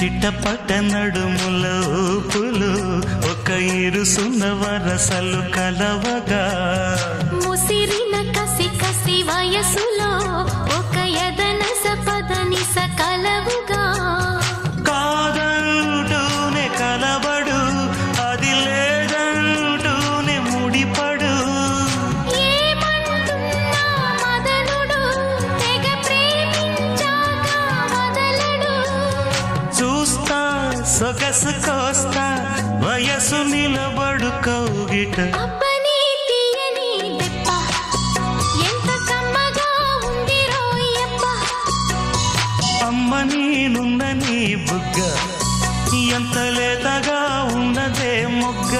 చిట్టపట్ట నడుముల ఊపులు ఒక ఇరుసున్న వరసలు కలవగా ముసిరిన కసి కసి వయసులో ఒక యదనస పదనిస కలవుగా కాదంటూనే కలబడు అది లేదంటూనే ముడిపడు ఏమంటున్నా మదనుడు తెగ ప్రేమించాక వదలడు చూస్తా సొగసు కోస్తా వయసు నిలబడు కౌగిట అబ్బని తీయని దెప్ప ఎంత కమ్మగా ఉంది రోయప్ప అమ్మ నేనున్న నీ బుగ్గ ఎంత లేతగా ఉన్నదే మొగ్గ